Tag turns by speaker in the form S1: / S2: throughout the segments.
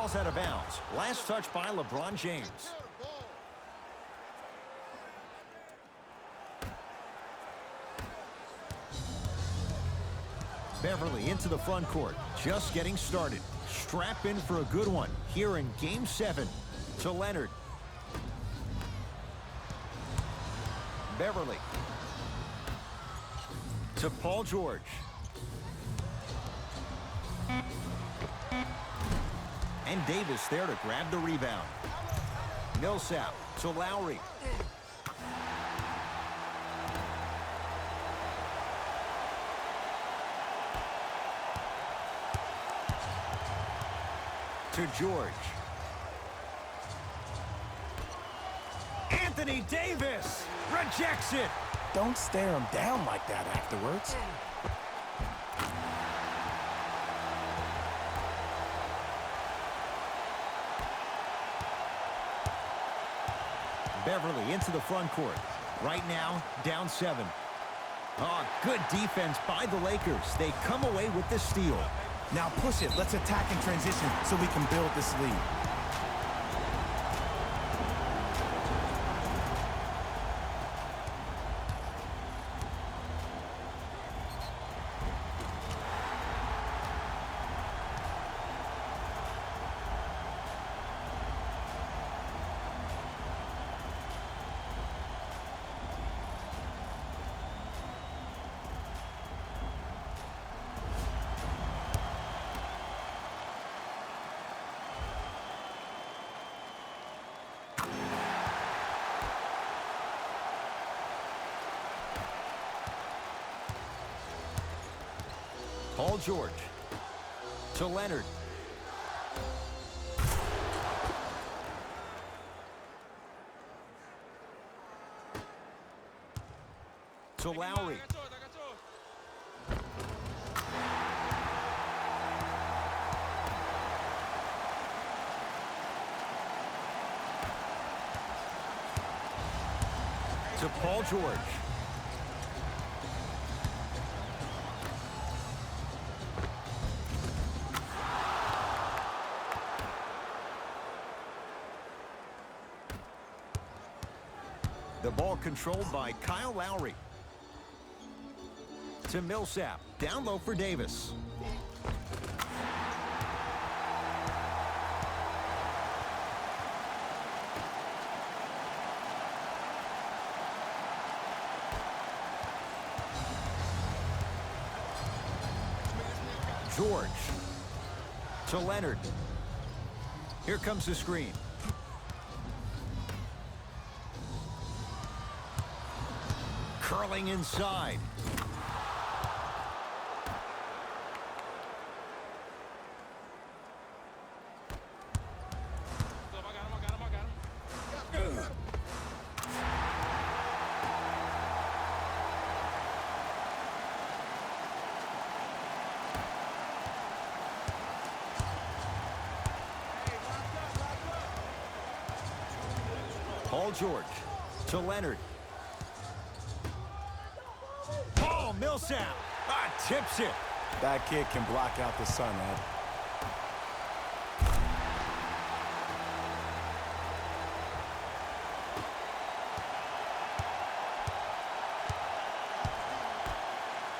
S1: ball's out of bounds. Last touch by LeBron James. Beverly into the front court. Just getting started. Strap in for a good one here in Game 7. To Leonard. Beverly. To Paul George. And Davis there to grab the rebound. Millsap to Lowry. To George. Anthony Davis rejects it.
S2: Don't stare him down like that afterwards.
S1: Beverly into the front court. Right now, down 7. Oh, good defense by the Lakers. They come away with the steal.
S2: Now push it. Let's attack in transition so we can build this lead.
S1: Paul George to Leonard. To Lowry. To Paul George. The ball controlled by Kyle Lowry. To Millsap. Down low for Davis. George. To Leonard. Here comes the screen. Curling inside. Paul George to Leonard. Millsap tips it.
S2: That kid can block out the sun, Ed.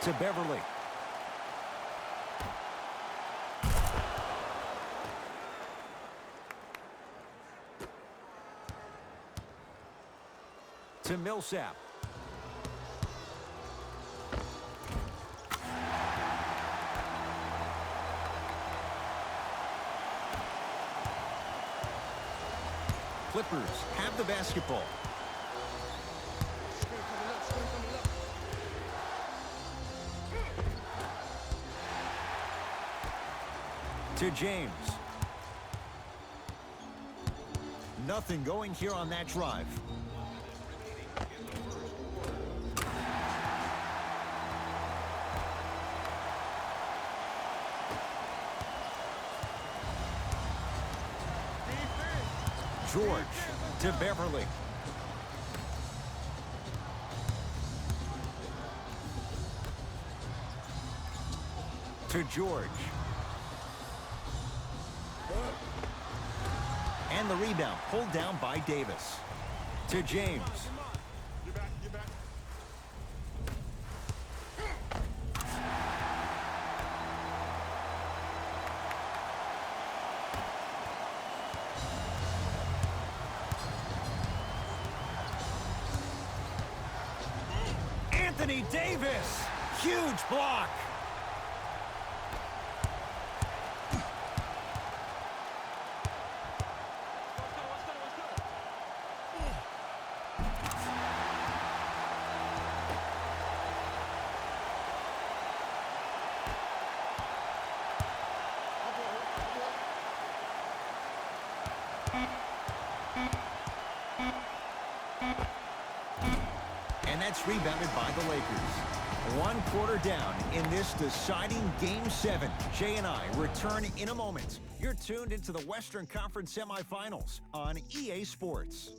S1: To Beverly. To Millsap. Clippers have the basketball. To James. Nothing going here on that drive. George to Beverly. To George. And the rebound pulled down by Davis. To James.
S3: Get back.
S1: Anthony Davis. Huge block. And that's rebounded by the Lakers. 1 quarter down in this deciding Game 7. Jay and I return in a moment. You're tuned into the Western Conference semifinals on EA Sports.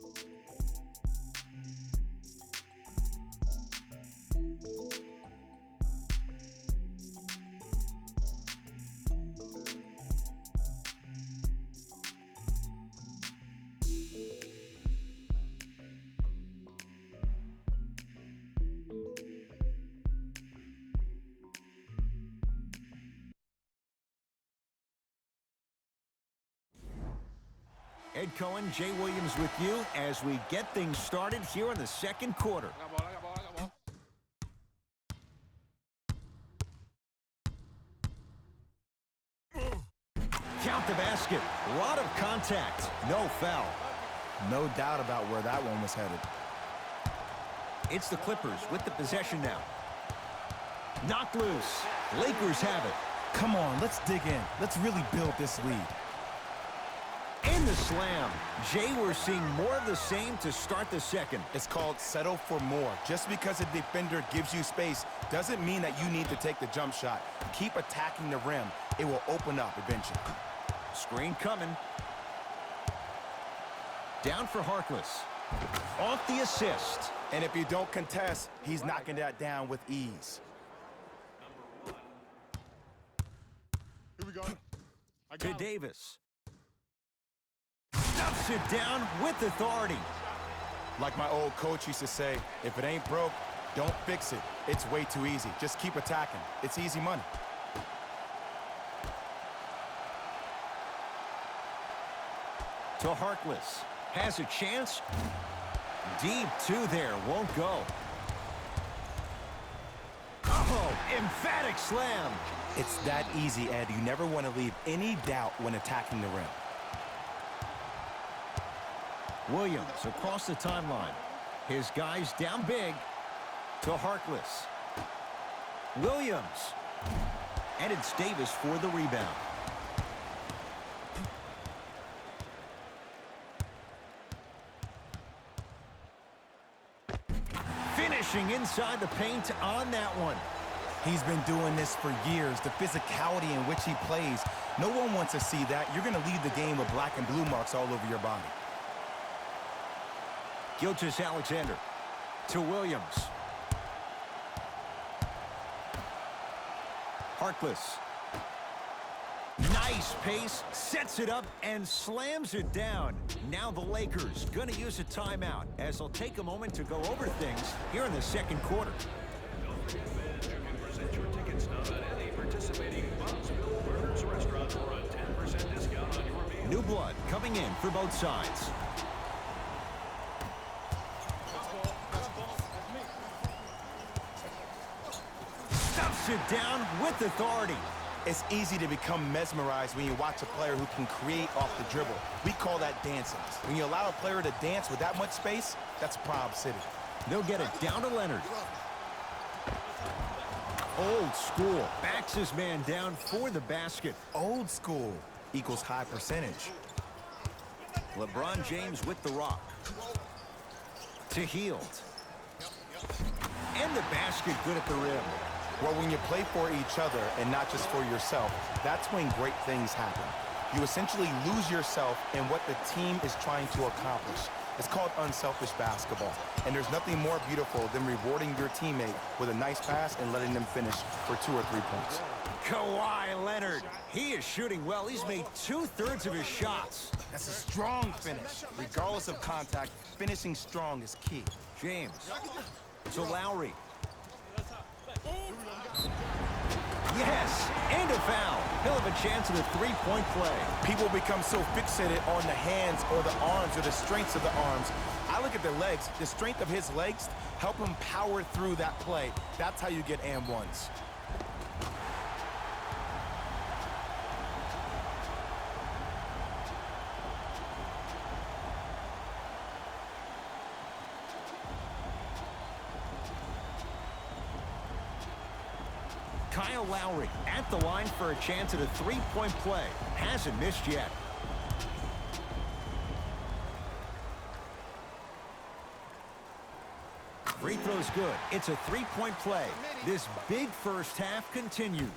S1: Ed Cohen, Jay Williams with you as we get things started here in the second quarter. Count the basket. A lot of contact. No foul.
S2: No doubt about where that one was headed.
S1: It's the Clippers with the possession now. Knocked loose. Lakers have it.
S2: Come on, let's dig in. Let's really build this lead.
S1: And the slam. Jay, we're seeing more of the same to start the second.
S2: It's called settle for more. Just because a defender gives you space doesn't mean that you need to take the jump shot. Keep attacking the rim. It will open up eventually.
S1: Screen coming. Down for Harkless. Off the assist.
S2: And if you don't contest, he's knocking that down with ease.
S3: Here we go.
S1: To Davis. Stuffs it down with authority.
S2: Like my old coach used to say, if it ain't broke, don't fix it. It's way too easy. Just keep attacking. It's easy money.
S1: To Harkless. Has a chance. Deep two there. Won't go. Oh, emphatic slam.
S2: It's that easy, Ed. You never want to leave any doubt when attacking the rim.
S1: Williams across the timeline. His guys down big. To Harkless. Williams. And it's Davis for the rebound. Finishing inside the paint on that one.
S2: He's been doing this for years. The physicality in which he plays. No one wants to see that. You're going to leave the game with black and blue marks all over your body.
S1: Gilgeous-Alexander to Williams. Harkless. Nice pace, sets it up and slams it down. Now the Lakers gonna use a timeout as they'll take a moment to go over things here in the second quarter.
S4: Present your tickets now at any participating Bobsville Burgers restaurant for a 10% discount on your meal.
S1: New blood coming in for both sides. Stuffs it down with authority.
S2: It's easy to become mesmerized when you watch a player who can create off the dribble. We call that dancing. When you allow a player to dance with that much space, that's Prob City.
S1: They'll get it down to Leonard. Old school. Backs his man down for the basket.
S2: Old school equals high percentage.
S1: LeBron James with the rock. To Hield. And the basket good at the rim.
S2: Well, when you play for each other and not just for yourself, that's when great things happen. You essentially lose yourself in what the team is trying to accomplish. It's called unselfish basketball. And there's nothing more beautiful than rewarding your teammate with a nice pass and letting them finish for 2 or 3 points.
S1: Kawhi Leonard. He is shooting well. He's made 2/3 of his shots.
S2: That's a strong finish. Regardless of contact, finishing strong is key.
S1: James to Lowry. Yes, and a foul. He'll have a chance at a three-point play.
S2: People become so fixated on the hands or the arms or the strengths of the arms. I look at the legs. The strength of his legs help him power through that play. That's how you get and ones.
S1: Kyle Lowry at the line for a chance at a three-point play. Hasn't missed yet. Free throw's good. It's a three-point play. This big first half continues.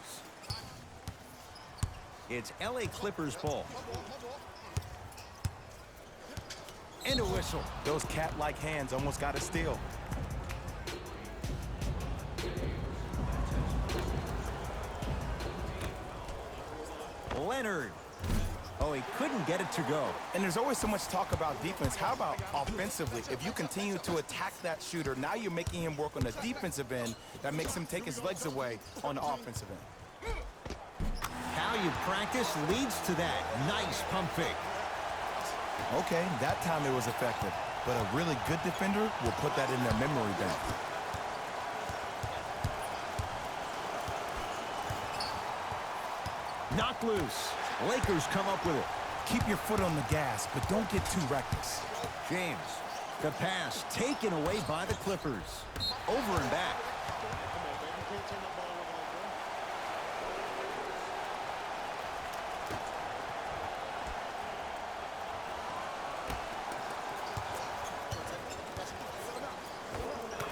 S1: It's LA Clippers ball. And a whistle.
S2: Those cat-like hands almost got a steal.
S1: Leonard. Oh, he couldn't get it to go.
S2: And there's always so much talk about defense. How about offensively? If you continue to attack that shooter, now you're making him work on the defensive end. That makes him take his legs away on the offensive end.
S1: How you practice leads to that. Nice pump fake.
S2: Okay, that time it was effective. But a really good defender will put that in their memory bank.
S1: Knocked loose. Lakers come up with it.
S2: Keep your foot on the gas, but don't get too reckless.
S1: James. The pass taken away by the Clippers. Over and back.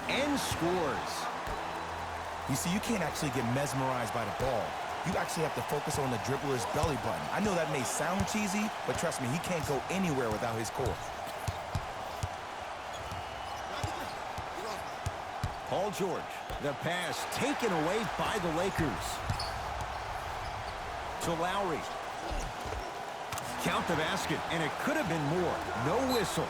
S1: And scores.
S2: You see, you can't actually get mesmerized by the ball. You actually have to focus on the dribbler's belly button. I know that may sound cheesy, but trust me, he can't go anywhere without his core.
S1: Paul George. The pass taken away by the Lakers. To Lowry. Count the basket, and it could have been more. No whistle.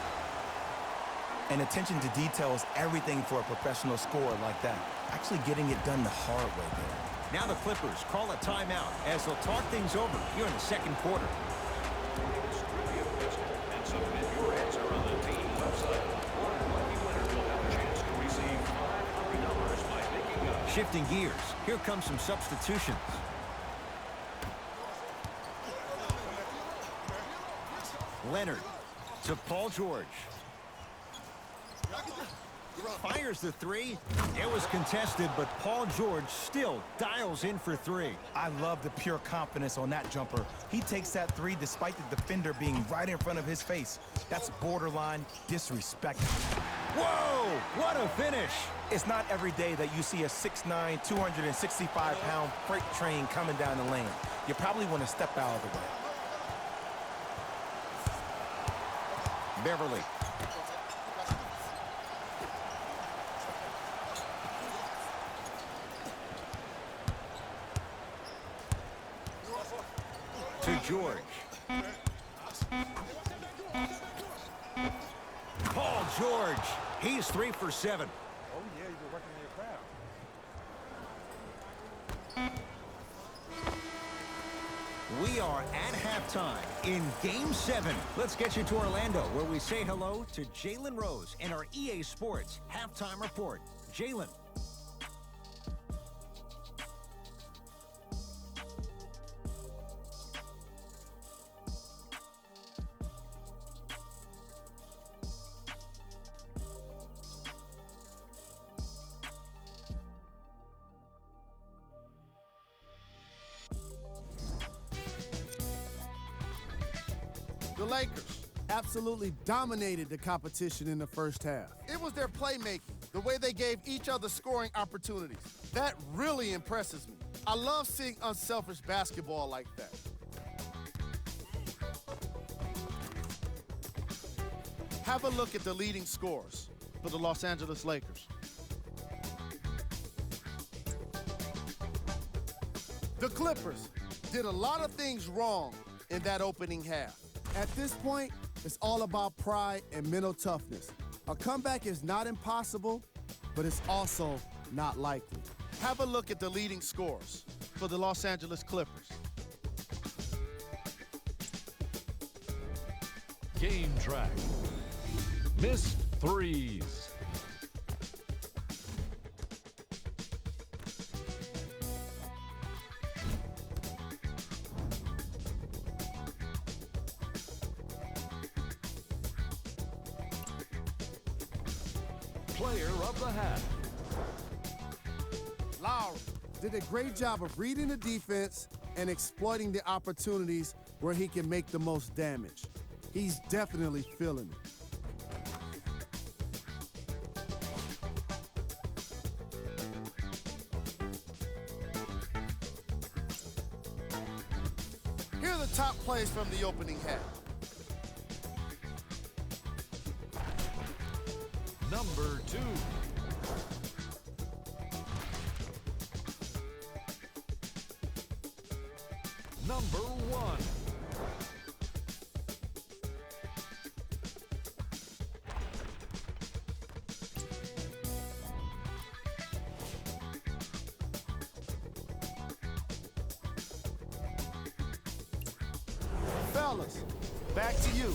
S2: And attention to detail is everything for a professional scorer like that. Actually getting it done the hard way there.
S1: Now the Clippers call a timeout as they'll talk things over here in the second quarter.
S4: And submit your answer on the team website. One lucky winner will have a chance to receive $5 by making up.
S1: Shifting gears, here comes some substitutions. Leonard to Paul George. Fires the three. It was contested, but Paul George still dials in for three.
S2: I love the pure confidence on that jumper. He takes that three despite the defender being right in front of his face. That's borderline disrespect.
S1: Whoa, what a finish.
S2: It's not every day that you see a 6'9", 265-pound freight train coming down the lane. You probably want to step out of the way.
S1: Beverly. To George. Paul George. He's 3 for 7.
S3: Oh, yeah, you've been working on your craft.
S1: We are at halftime in Game 7. Let's get you to Orlando, where we say hello to Jalen Rose and our EA Sports Halftime Report. Jalen.
S5: The Lakers absolutely dominated the competition in the first half. It was their playmaking, the way they gave each other scoring opportunities. That really impresses me. I love seeing unselfish basketball like that. Have a look at the leading scorers for the Los Angeles Lakers. The Clippers did a lot of things wrong in that opening half. At this point, it's all about pride and mental toughness. A comeback is not impossible, but it's also not likely. Have a look at the leading scorers for the Los Angeles Clippers.
S6: Game track. Missed threes. Player of the half.
S5: Lowry did a great job of reading the defense and exploiting the opportunities where he can make the most damage. He's definitely feeling it. Here are the top plays from the opening half.
S6: Number 2. Number 1.
S5: Fellas, back to you.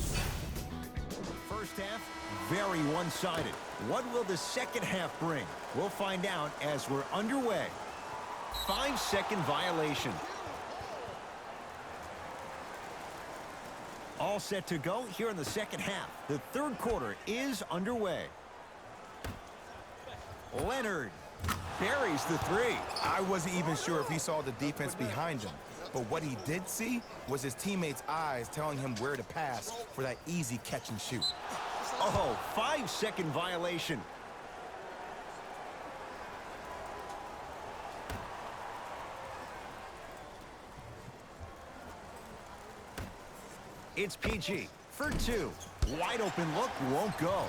S1: First half, very one-sided. What will the second half bring? We'll find out as we're underway. 5-second violation. All set to go here in the second half. The third quarter is underway. Leonard buries the three.
S2: I wasn't even sure if he saw the defense behind him. But what he did see was his teammates' eyes telling him where to pass for that easy catch and shoot.
S1: Oh, 5-second violation. It's PG for 2. Wide open look won't go.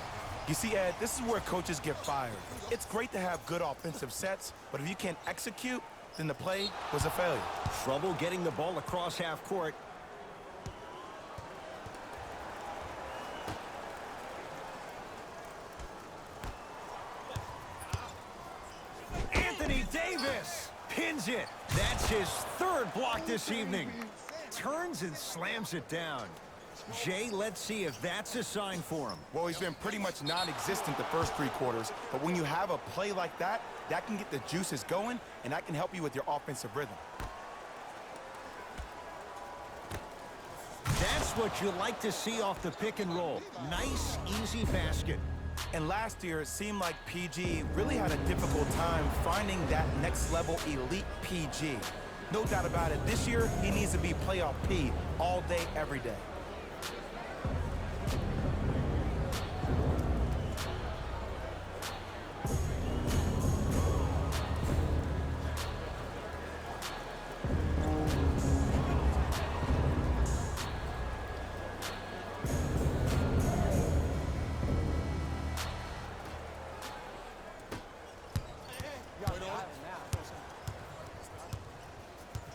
S2: You see, Ed, this is where coaches get fired. It's great to have good offensive sets, but if you can't execute, then the play was a failure.
S1: Trouble getting the ball across half court. Anthony Davis pins it. That's his third block this evening. Turns and slams it down. Jay, let's see if that's a sign for him.
S2: Well, he's been pretty much non-existent the first 3 quarters, but when you have a play like that, that can get the juices going, and that can help you with your offensive rhythm.
S1: That's what you like to see off the pick and roll. Nice, easy basket.
S2: And last year, it seemed like PG really had a difficult time finding that next level elite PG. No doubt about it, this year, he needs to be playoff P all day, every day.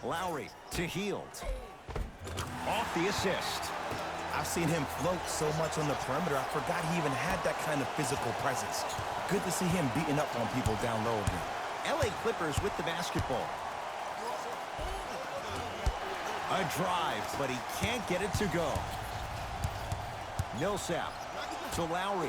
S1: Lowry to Hield. Off the assist.
S2: I've seen him float so much on the perimeter, I forgot he even had that kind of physical presence. Good to see him beating up on people down low again.
S1: LA Clippers with the basketball. A drive, but he can't get it to go. Millsap to Lowry.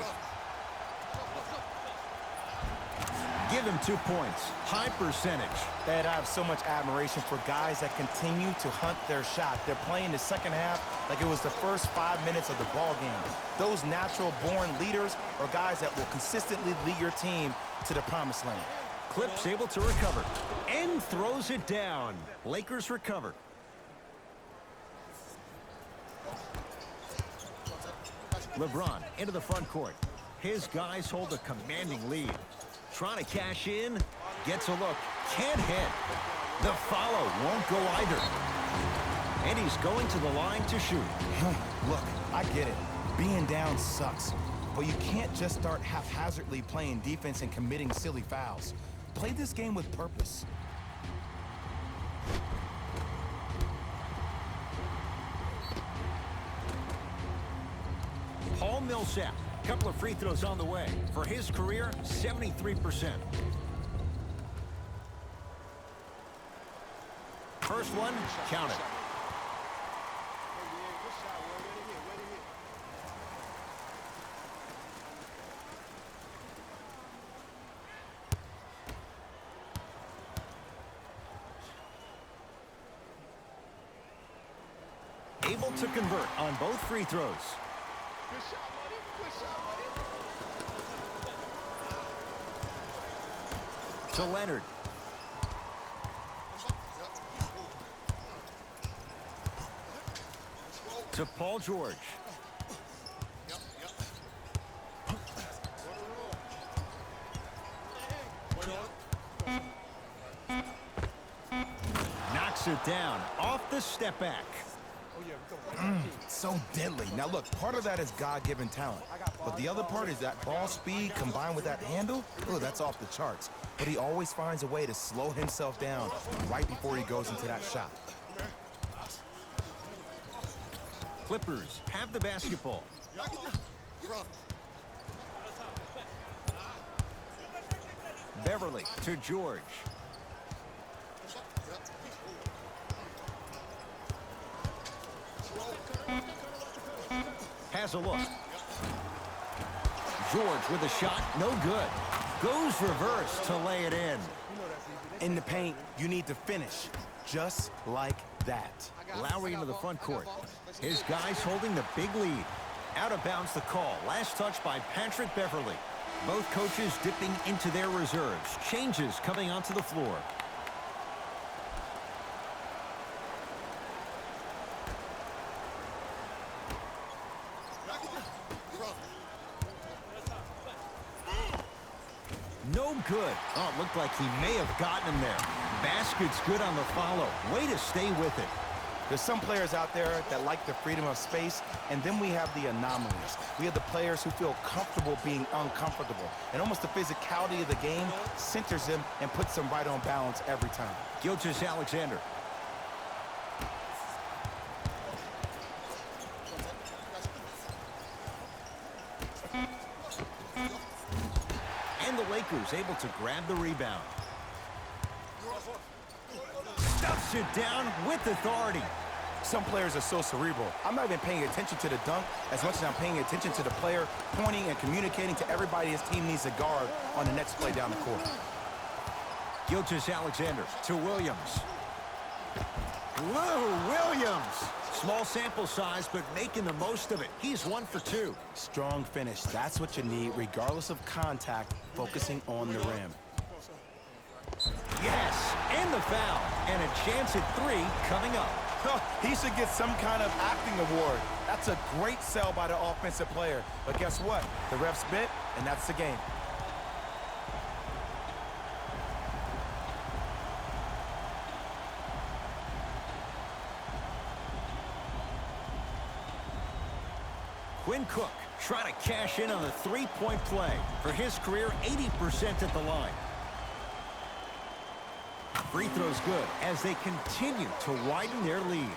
S1: Give him 2 points. High percentage.
S2: Ed, I have so much admiration for guys that continue to hunt their shot. They're playing the second half like it was the first 5 minutes of the ball game. Those natural-born leaders are guys that will consistently lead your team to the promised land.
S1: Clips able to recover and throws it down. Lakers recover. LeBron into the front court. His guys hold a commanding lead. Trying to cash in, gets a look, can't hit. The follow won't go either. And he's going to the line to shoot.
S2: Look, I get it. Being down sucks. But you can't just start haphazardly playing defense and committing silly fouls. Play this game with purpose.
S1: Millsap. Couple of free throws on the way. For his career, 73%. First one, count it. Able to convert on both free throws.
S3: Good shot, buddy. Good shot, buddy.
S1: To Leonard. To Paul George. Knocks it down off the step back.
S2: So deadly. Now look, part of that is God-given talent. But the other part is that ball speed combined with that handle. Oh, that's off the charts. But he always finds a way to slow himself down right before he goes into that shot.
S1: Clippers have the basketball. Beverly to George. Has a look. George with a shot, no good. Goes reverse to lay it in.
S2: In the paint, you need to finish just like that.
S1: Lowry into the front court. His guys holding the big lead. Out of bounds the call. Last touch by Patrick Beverly. Both coaches dipping into their reserves. Changes coming onto the floor. No good. Oh, it looked like he may have gotten him there. Basket's good on the follow. Way to stay with it.
S2: There's some players out there that like the freedom of space, and then we have the anomalies. We have the players who feel comfortable being uncomfortable, and almost the physicality of the game centers them and puts them right on balance every time.
S1: Gilgeous-Alexander. And the Lakers able to grab the rebound. Stuffs it down with authority.
S2: Some players are so cerebral. I'm not even paying attention to the dunk as much as I'm paying attention to the player pointing and communicating to everybody his team needs to guard on the next play down the court.
S1: Gilgeous-Alexander to Williams. Lou Williams. Small sample size, but making the most of it. He's 1 for 2.
S2: Strong finish. That's what you need, regardless of contact, focusing on the rim.
S1: Yes, and the foul. And a chance at 3 coming up.
S2: He should get some kind of acting award. That's a great sell by the offensive player. But guess what? The ref spit, and that's the game.
S1: Quinn Cook trying to cash in on the three-point play. For his career, 80% at the line. Free throws good as they continue to widen their lead.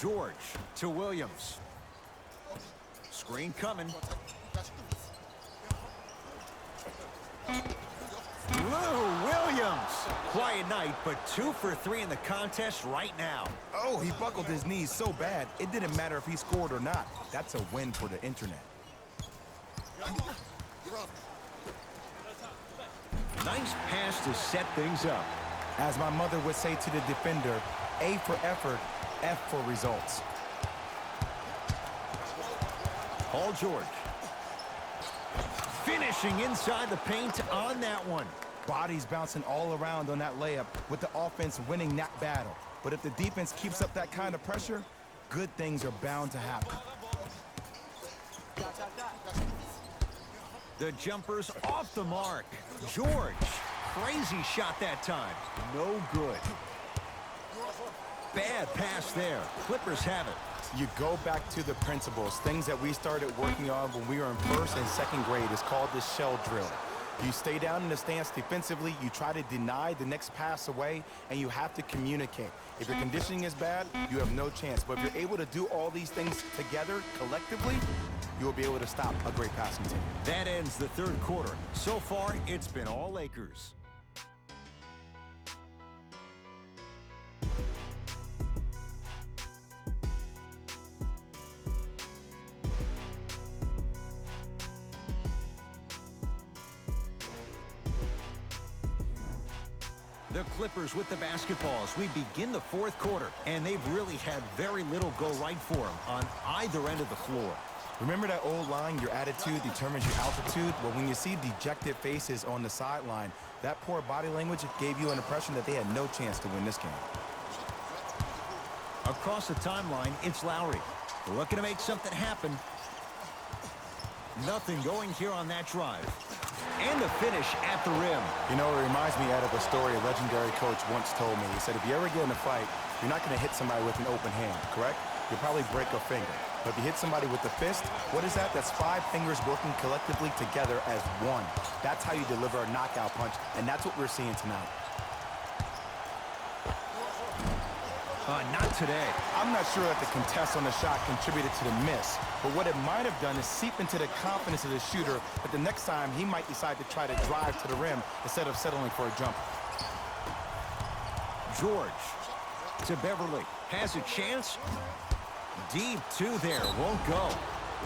S1: George to Williams. Screen coming. Lou Williams. Quiet night, but 2 for 3 in the contest right now.
S2: Oh, he buckled his knees so bad, it didn't matter if he scored or not. That's a win for the internet.
S1: Nice pass to set things up.
S2: As my mother would say to the defender, A for effort, F for results.
S1: Paul George. Finishing inside the paint on that one.
S2: Bodies bouncing all around on that layup with the offense winning that battle. But if the defense keeps up that kind of pressure, good things are bound to happen.
S1: The jumper's off the mark. George, crazy shot that time. No good. Bad pass there. Clippers have it.
S2: You go back to the principles, things that we started working on when we were in first and second grade. It's called the shell drill. You stay down in the stance defensively, you try to deny the next pass away, and you have to communicate. If your conditioning is bad, you have no chance. But if you're able to do all these things together, collectively, you will be able to stop a great passing team.
S1: That ends the third quarter. So far, it's been all Lakers. The Clippers with the basketballs. We begin the fourth quarter, and they've really had very little go right for them on either end of the floor.
S2: Remember that old line, your attitude determines your altitude? Well, when you see dejected faces on the sideline, that poor body language gave you an impression that they had no chance to win this game.
S1: Across the timeline, it's Lowry. Looking to make something happen. Nothing going here on that drive. And the finish at the rim.
S2: You know, it reminds me out of a story a legendary coach once told me. He said, if you ever get in a fight, you're not going to hit somebody with an open hand, correct? You'll probably break a finger. But if you hit somebody with the fist, what is that? That's 5 fingers working collectively together as one. That's how you deliver a knockout punch, and that's what we're seeing tonight.
S1: Not today.
S2: I'm not sure that the contest on the shot contributed to the miss, but what it might have done is seep into the confidence of the shooter that the next time he might decide to try to drive to the rim instead of settling for a jumper.
S1: George to Beverly. Has a chance. Deep two there. Won't go.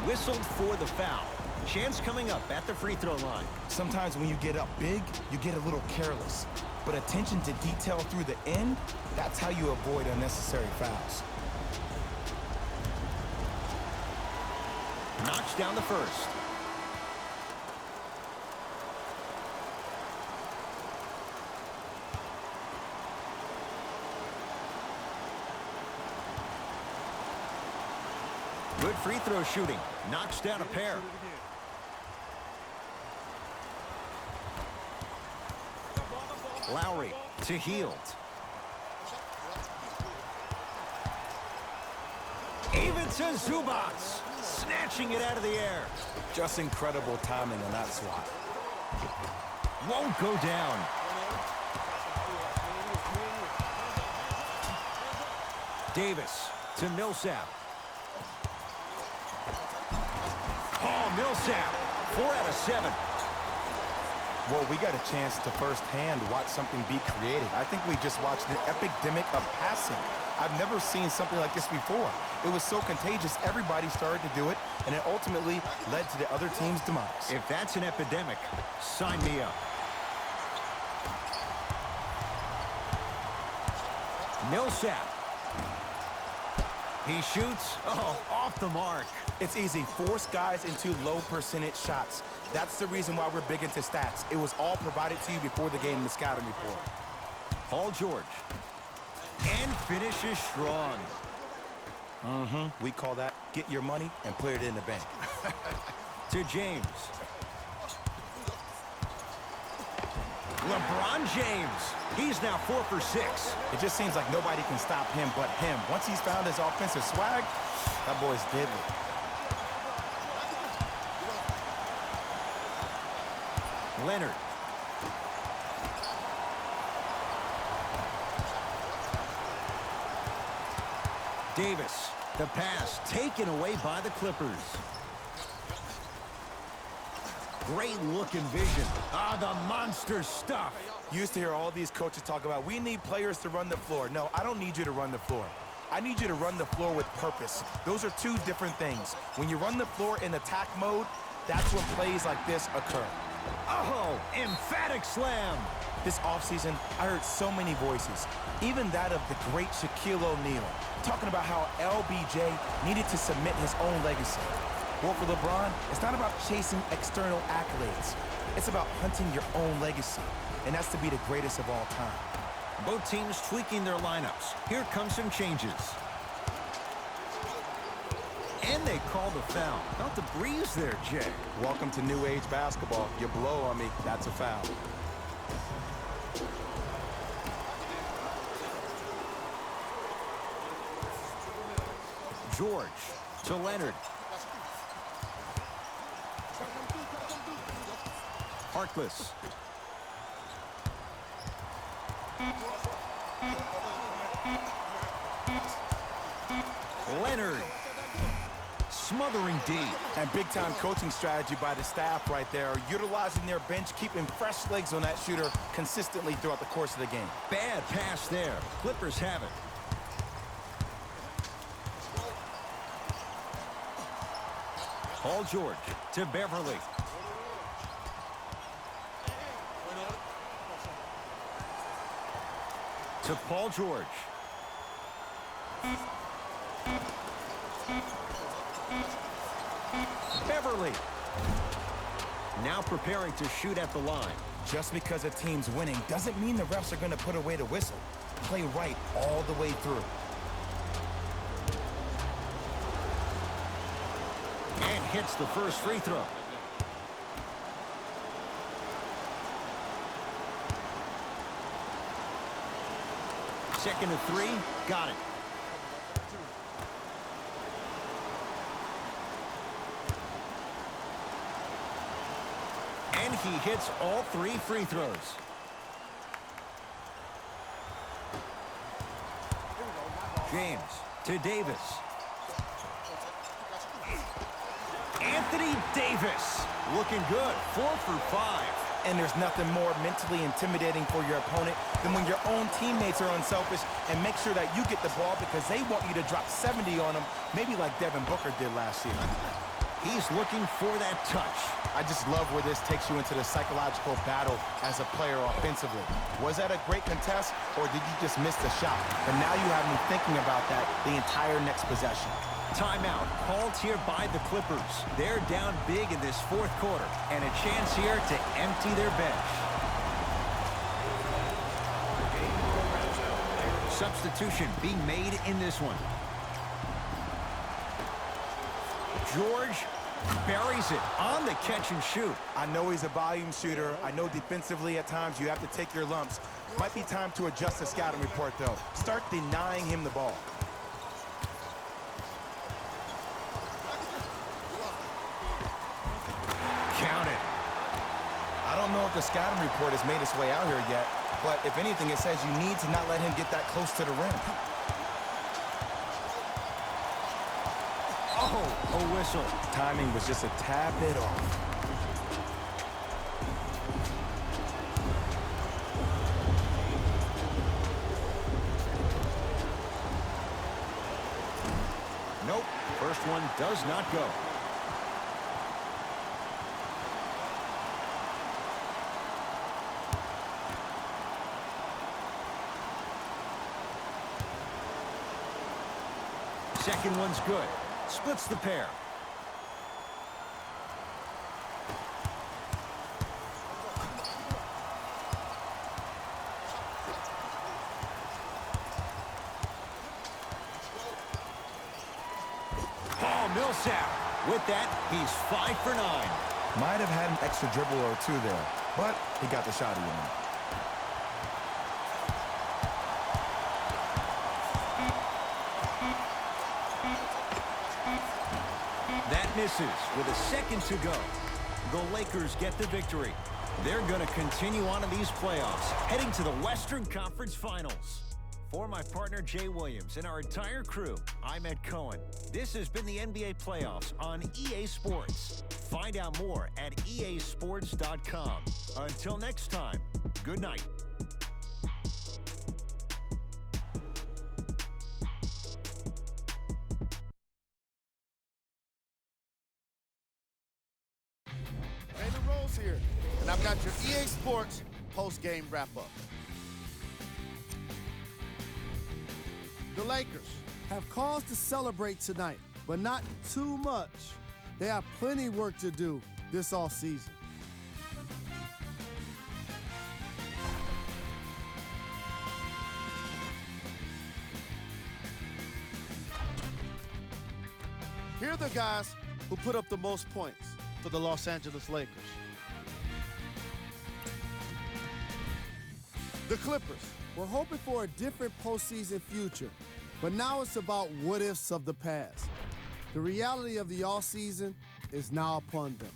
S1: Whistled for the foul. Chance coming up at the free throw line.
S2: Sometimes when you get up big, you get a little careless. But attention to detail through the end, that's how you avoid unnecessary fouls.
S1: Knocks down the first. Good free throw shooting. Knocks down a pair. Lowry to Hield. Even to Zubac. Snatching it out of the air.
S2: Just incredible timing on that swat.
S1: Won't go down. Davis to Millsap. Oh, Millsap. 4 out of 7.
S2: Well, we got a chance to firsthand watch something be created. I think we just watched an epidemic of passing. I've never seen something like this before. It was so contagious, everybody started to do it, and it ultimately led to the other team's demise.
S1: If that's an epidemic, sign me up. Millsap. He shoots. Oh, off the mark.
S2: It's easy. Force guys into low percentage shots. That's the reason why we're big into stats. It was all provided to you before the game in the scouting report.
S1: Paul George. And finishes strong.
S2: We call that get your money and put it in the bank.
S1: To James. LeBron James. He's now 4 for 6.
S2: It just seems like nobody can stop him but him. Once he's found his offensive swag, that boy's deadly.
S1: Leonard. Davis. The pass taken away by the Clippers. Great looking vision. The monster stuff.
S2: You used to hear all these coaches talk about, we need players to run the floor. No, I don't need you to run the floor. I need you to run the floor with purpose. Those are two different things. When you run the floor in attack mode, that's when plays like this occur.
S1: Oh, emphatic slam.
S2: This offseason, I heard so many voices, even that of the great Shaquille O'Neal, talking about how LBJ needed to submit his own legacy. Well, for LeBron, it's not about chasing external accolades. It's about hunting your own legacy, and that's to be the greatest of all time.
S1: Both teams tweaking their lineups. Here come some changes. And they call the foul. Felt the breeze there, Jay.
S2: Welcome to new age basketball. You blow on me, that's a foul.
S1: George to Leonard. Harkless. Leonard. Smothering D.
S2: And big-time coaching strategy by the staff right there, utilizing their bench, keeping fresh legs on that shooter consistently throughout the course of the game.
S1: Bad pass there. Clippers have it. Paul George to Beverly. To Paul George. Beverly. Now preparing to shoot at the line.
S2: Just because a team's winning doesn't mean the refs are going to put away the whistle. Play right all the way through.
S1: And hits the first free throw. Second to three. Got it. And he hits all three free throws. James to Davis. Anthony Davis looking good. 4 for 5.
S2: And there's nothing more mentally intimidating for your opponent than when your own teammates are unselfish and make sure that you get the ball because they want you to drop 70 on them, maybe like Devin Booker did last year.
S1: He's looking for that touch.
S2: I just love where this takes you into the psychological battle as a player offensively. Was that a great contest, or did you just miss the shot? But now you have me thinking about that the entire next possession.
S1: Timeout called here by the Clippers. They're down big in this fourth quarter, and a chance here to empty their bench. Substitution being made in this one. George buries it on the catch and shoot.
S2: I know he's a volume shooter. I know defensively at times you have to take your lumps. Might be time to adjust the scouting report, though. Start denying him the ball.
S1: Count it.
S2: I don't know if the scouting report has made its way out here yet, but if anything, it says you need to not let him get that close to the rim.
S1: Oh, a whistle.
S2: Timing was just a tad bit off.
S1: Nope, first one does not go. Second one's good. Splits the pair. Paul Millsap. With that, he's 5 for 9.
S2: Might have had an extra dribble or two there, but he got the shot he wanted.
S1: That misses with a second to go. The Lakers get the victory. They're going to continue on in these playoffs, heading to the Western Conference Finals. For my partner, Jay Williams, and our entire crew, I'm Ed Cohen. This has been the NBA Playoffs on EA Sports. Find out more at easports.com. Until next time, good night.
S5: Raymond Rose here, and I've got your EA Sports post-game wrap-up. The Lakers have cause to celebrate tonight, but not too much. They have plenty work to do this offseason. Here are the guys who put up the most points for the Los Angeles Lakers. The Clippers were hoping for a different postseason future, but now it's about what-ifs of the past. The reality of the offseason is now upon them.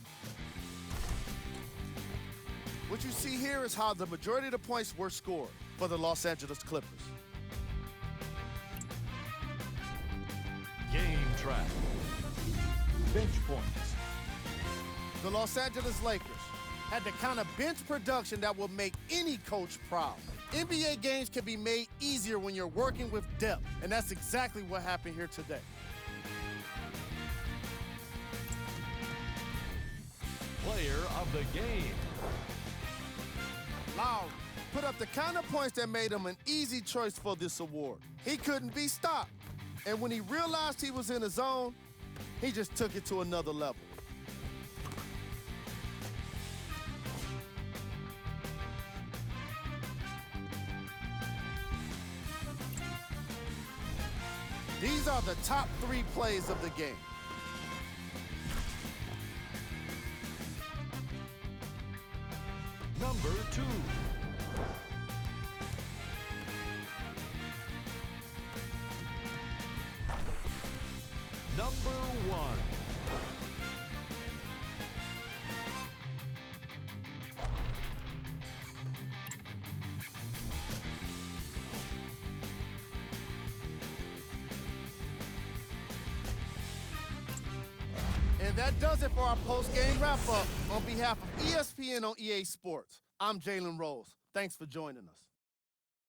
S5: What you see here is how the majority of the points were scored for the Los Angeles Clippers.
S6: Game track.
S1: Bench points.
S5: The Los Angeles Lakers had the kind of bench production that will make any coach proud. NBA games can be made easier when you're working with depth, and that's exactly what happened here today.
S6: Player of the game.
S5: Lowry put up the kind of points that made him an easy choice for this award. He couldn't be stopped, and when he realized he was in his zone, he just took it to another level. These are the top 3 plays of the game.
S6: Number 2. Number 1.
S5: And that does it for our post-game wrap-up. On behalf of ESPN on EA Sports, I'm Jalen Rose. Thanks for joining us.